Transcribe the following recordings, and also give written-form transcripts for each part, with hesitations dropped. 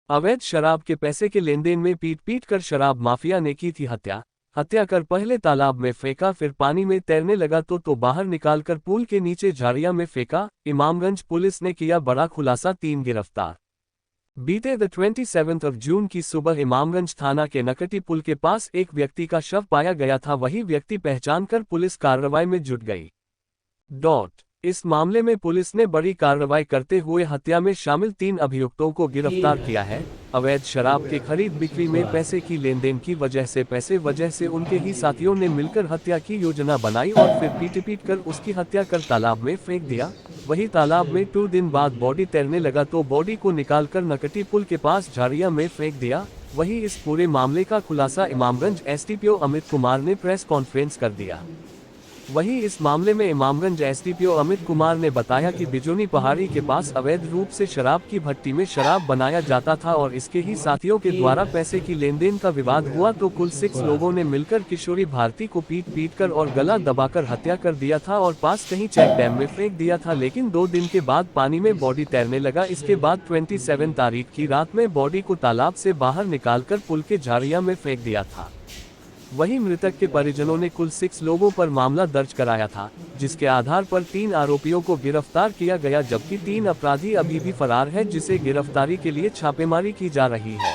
अवैध शराब के पैसे के लेनदेन में पीट पीट कर शराब माफिया ने की थी हत्या। हत्या कर पहले तालाब में फेंका, फिर पानी में तैरने लगा तो बाहर निकालकर पुल के नीचे झाड़ियां में फेंका। इमामगंज पुलिस ने किया बड़ा खुलासा, 3 गिरफ्तार। बीते द 27 जून की सुबह इमामगंज थाना के नकटी पुल के पास एक व्यक्ति का शव पाया गया था। वही व्यक्ति पहचान कर पुलिस कार्रवाई में जुट गई। इस मामले में पुलिस ने बड़ी कार्रवाई करते हुए हत्या में शामिल 3 अभियुक्तों को गिरफ्तार किया है। अवैध शराब के खरीद बिक्री में पैसे की लेनदेन की वजह से उनके ही साथियों ने मिलकर हत्या की योजना बनाई और फिर पीट कर उसकी हत्या कर तालाब में फेंक दिया। वही तालाब में 2 दिन बाद बॉडी तैरने लगा तो बॉडी को निकालकर नकटी पुल के पास झाड़ियां में फेंक दिया। वही इस पूरे मामले का खुलासा इमामगंज एसडीपीओ अमित कुमार ने प्रेस कॉन्फ्रेंस कर दिया। वहीं इस मामले में इमामगंज एसडीपीओ अमित कुमार ने बताया कि बिजोनी पहाड़ी के पास अवैध रूप से शराब की भट्टी में शराब बनाया जाता था और इसके ही साथियों के द्वारा पैसे की लेनदेन का विवाद हुआ तो कुल 6 लोगों ने मिलकर किशोरी भारती को पीट कर और गला दबाकर हत्या कर दिया था और पास कहीं चेक डैम में फेंक दिया था। लेकिन 2 दिन के बाद पानी में बॉडी तैरने लगा। इसके बाद 27 तारीख की रात में बॉडी को तालाब से बाहर निकालकर पुल के झाड़ियां में फेंक दिया था। वहीं मृतक के परिजनों ने कुल 6 लोगों पर मामला दर्ज कराया था, जिसके आधार पर 3 आरोपियों को गिरफ्तार किया गया, जबकि 3 अपराधी अभी भी फरार है, जिसे गिरफ्तारी के लिए छापेमारी की जा रही है।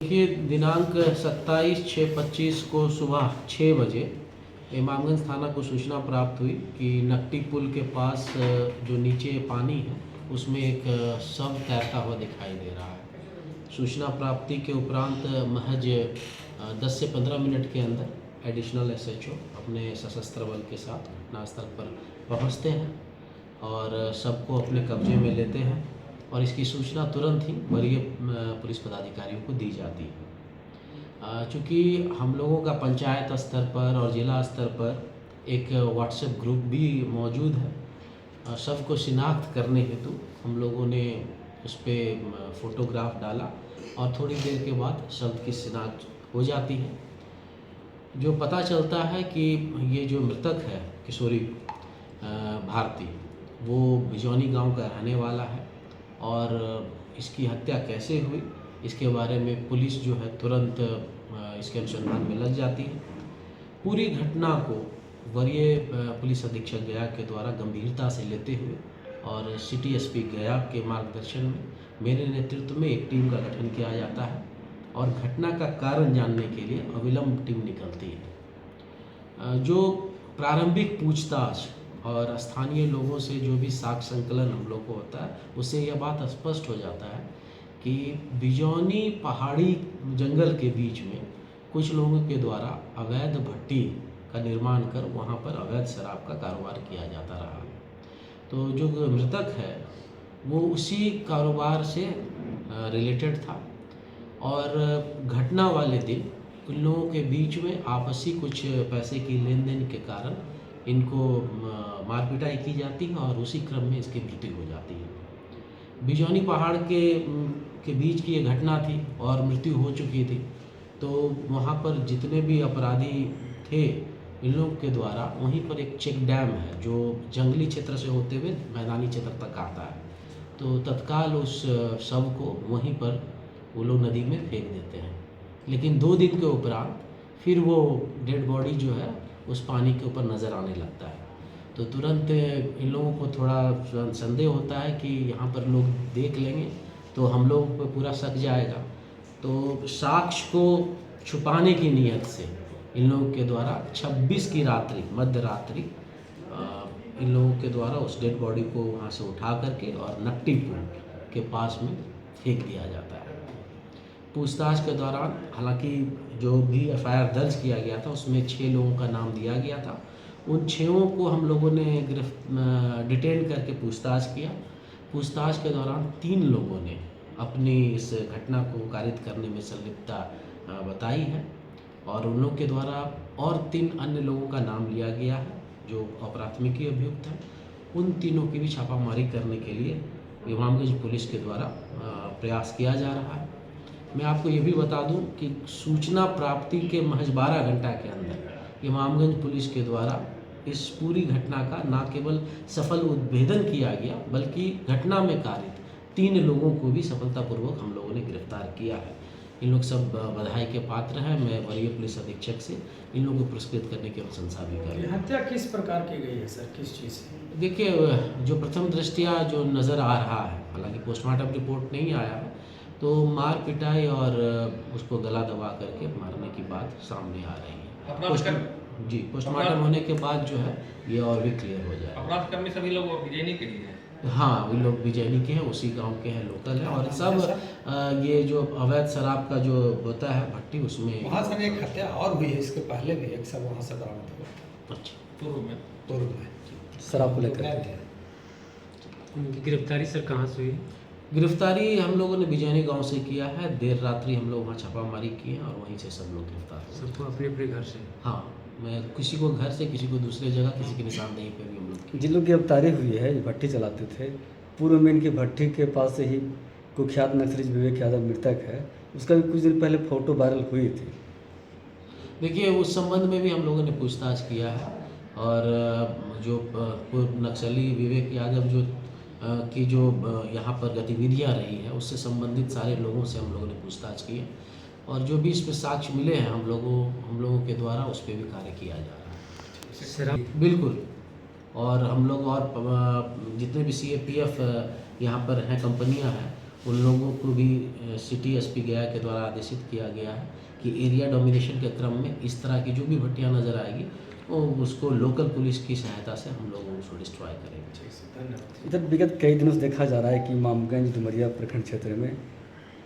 देखिए, दिनांक 27/6/25 को सुबह 6 बजे इमामगंज थाना को सूचना प्राप्त हुई कि नकटी पुल के पास जो नीचे पानी है उसमें एक शव तैरता हुआ दिखाई दे रहा है। सूचना प्राप्ति के उपरांत महज 10 से 15 मिनट के अंदर एडिशनल एसएचओ अपने सशस्त्र बल के साथ घटनास्थल पर पहुंचते हैं और सबको अपने कब्जे में लेते हैं और इसकी सूचना तुरंत ही वरीय पुलिस पदाधिकारियों को दी जाती है। चूँकि हम लोगों का पंचायत स्तर पर और ज़िला स्तर पर एक व्हाट्सएप ग्रुप भी मौजूद है। सबको शिनाख्त करने हेतु हम लोगों ने उस पर फ़ोटोग्राफ डाला और थोड़ी देर के बाद शब्द की शिनाख्त हो जाती है। जो पता चलता है कि ये जो मृतक है किशोरी भारती, वो बिजौनी गांव का रहने वाला है और इसकी हत्या कैसे हुई इसके बारे में पुलिस जो है तुरंत इसके अनुसंधान में लग जाती है। पूरी घटना को वरीय पुलिस अधीक्षक गया के द्वारा गंभीरता से लेते हुए और सिटी एसपी गया के मार्गदर्शन में मेरे नेतृत्व में एक टीम का गठन किया जाता है और घटना का कारण जानने के लिए अविलंब टीम निकलती है। जो प्रारंभिक पूछताछ और स्थानीय लोगों से जो भी साक्ष्य संकलन हम लोग को होता है उससे यह बात स्पष्ट हो जाता है कि बिजौनी पहाड़ी जंगल के बीच में कुछ लोगों के द्वारा अवैध भट्टी का निर्माण कर वहाँ पर अवैध शराब का कारोबार किया जाता रहा। तो जो मृतक है वो उसी कारोबार से रिलेटेड था और घटना वाले दिन उन लोगों के बीच में आपसी कुछ पैसे की लेन देन के कारण इनको मारपिटाई की जाती है और उसी क्रम में इसकी मृत्यु हो जाती है। बिजौनी पहाड़ के बीच की ये घटना थी और मृत्यु हो चुकी थी, तो वहाँ पर जितने भी अपराधी थे इन लोगों के द्वारा वहीं पर एक चेक डैम है जो जंगली क्षेत्र से होते हुए मैदानी क्षेत्र तक आता है, तो तत्काल उस शव को वहीं पर वो लोग नदी में फेंक देते हैं। लेकिन 2 दिन के उपरांत फिर वो डेड बॉडी जो है उस पानी के ऊपर नज़र आने लगता है, तो तुरंत इन लोगों को थोड़ा संदेह होता है कि यहाँ पर लोग देख लेंगे तो हम लोगों पर पूरा शक जाएगा। तो साक्ष्य को छुपाने की नीयत से इन लोगों के द्वारा 26 की रात्रि मध्य रात्रि इन लोगों के द्वारा उस डेड बॉडी को वहाँ से उठा करके और नकटी पुल के पास में फेंक दिया जाता है। पूछताछ के दौरान हालांकि जो भी एफआईआर दर्ज किया गया था उसमें 6 लोगों का नाम दिया गया था। उन 6 को हम लोगों ने डिटेन करके पूछताछ किया। पूछताछ के दौरान 3 लोगों ने अपनी इस घटना को कारित करने में संलिप्तता बताई है और उन लोगों के द्वारा और 3 अन्य लोगों का नाम लिया गया है जो अपराधमिकी अभियुक्त हैं। उन तीनों की भी छापामारी करने के लिए इमामगंज पुलिस के द्वारा प्रयास किया जा रहा है। मैं आपको ये भी बता दूं कि सूचना प्राप्ति के महज 12 घंटा के अंदर इमामगंज पुलिस के द्वारा इस पूरी घटना का न केवल सफल उद्भेदन किया गया बल्कि घटना में कारित 3 लोगों को भी सफलतापूर्वक हम लोगों ने गिरफ्तार किया है। इन लोग सब बधाई के पात्र हैं। मैं वरीय पुलिस अधीक्षक से इन लोगों को पुरस्कृत करने की अनुशंसा भी कर ये रहा हूँ। हत्या किस प्रकार की गई है सर, किस चीज़ से? देखिए, जो प्रथम दृष्टया जो नज़र आ रहा है, हालांकि पोस्टमार्टम रिपोर्ट नहीं आया है, तो मार पिटाई और उसको गला दबा करके मारने की बात सामने आ रही है। जी, पोस्टमार्टम होने के बाद जो है ये और भी क्लियर हो जाएगा। अपराध कर्मी सभी लोग विजयनी के लिए हैं। हाँ, वे लोग बिजैनी के हैं, उसी गांव के हैं, लोकल हैं। और सब ये जो अवैध शराब का जो होता है भट्टी, उसमें वहाँ सर एक हत्या और हुई है, इसके पहले भी एक सब वहाँ से बरामद हुआ अच्छा पूर्व में शराब को लेकर। उनकी गिरफ्तारी सर कहाँ से हुई? गिरफ्तारी हम लोगों ने बिजैनी गांव से किया है। देर रात्रि हम लोग वहाँ छापामारी किए और वहीं से सब लोग गिरफ्तार हुए। सबको अपने अपने घर से? हाँ, मैं किसी को घर से, किसी को दूसरे जगह, किसी की निशानदेही पे भी हम लोग किए। जिन लोग की गिरफ्तारी हुई है, ये भट्टी चलाते थे, पूर्व में इनकी भट्टी के पास से ही कुख्यात नक्सली विवेक यादव मृतक है, उसका भी कुछ दिन पहले फोटो वायरल हुई थी। देखिए, उस संबंध में भी हम लोगों ने पूछताछ किया है और जो पूर्व नक्सली विवेक यादव जो की जो यहाँ पर गतिविधियाँ रही है, उससे संबंधित सारे लोगों से हम लोगों ने पूछताछ की है और जो भी इस पर साक्ष्य मिले हैं हम लोगों के द्वारा उस पर भी कार्य किया जा रहा है। शराब बिल्कुल। और हम लोग और जितने भी CAPF यहाँ पर हैं, कंपनियाँ हैं, उन लोगों को भी सिटी SP गया के द्वारा आदेशित किया गया है कि एरिया डोमिनेशन के क्रम में इस तरह की जो भी भट्टियाँ नज़र आएगी वो उसको लोकल पुलिस की सहायता से हम लोग उसको डिस्ट्रॉय करेंगे। इधर विगत कई दिनों से देखा जा रहा है कि इमामगंज डुमरिया प्रखंड क्षेत्र में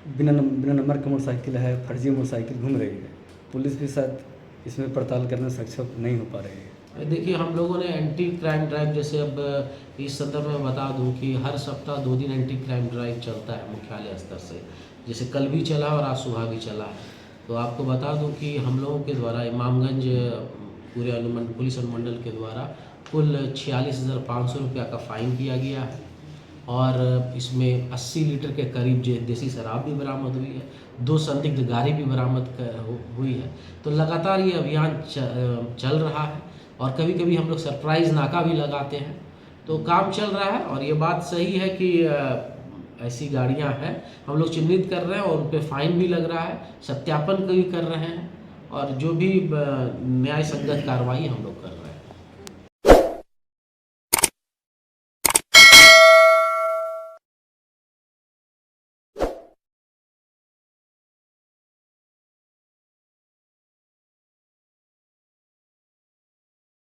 बिना नंबर का मोटरसाइकिल है, फर्जी मोटरसाइकिल घूम रही है। पुलिस भी शायद इसमें पड़ताल करने में सक्षम नहीं हो पा रही है। देखिए, हम लोगों ने एंटी क्राइम ड्राइव, जैसे अब इस संदर्भ में बता दूं कि हर सप्ताह 2 दिन एंटी क्राइम ड्राइव चलता है मुख्यालय स्तर से। जैसे कल भी चला और आज सुबह भी चला है। तो आपको बता दूं कि हम लोगों के द्वारा इमामगंज पूरे पुलिस अनुमंडल के द्वारा कुल 46,500 रुपया का फ़ाइन किया गया है और इसमें 80 लीटर के करीब देसी शराब भी बरामद हुई है। 2 संदिग्ध गाड़ी भी बरामद हुई है। तो लगातार ये अभियान चल रहा है और कभी कभी हम लोग सरप्राइज़ नाका भी लगाते हैं। तो काम चल रहा है और ये बात सही है कि ऐसी गाड़ियां हैं, हम लोग चिन्हित कर रहे हैं और उन पर फाइन भी लग रहा है, सत्यापन भी कर रहे हैं और जो भी न्याय संगत कार्रवाई हम लोग कर रहे हैं।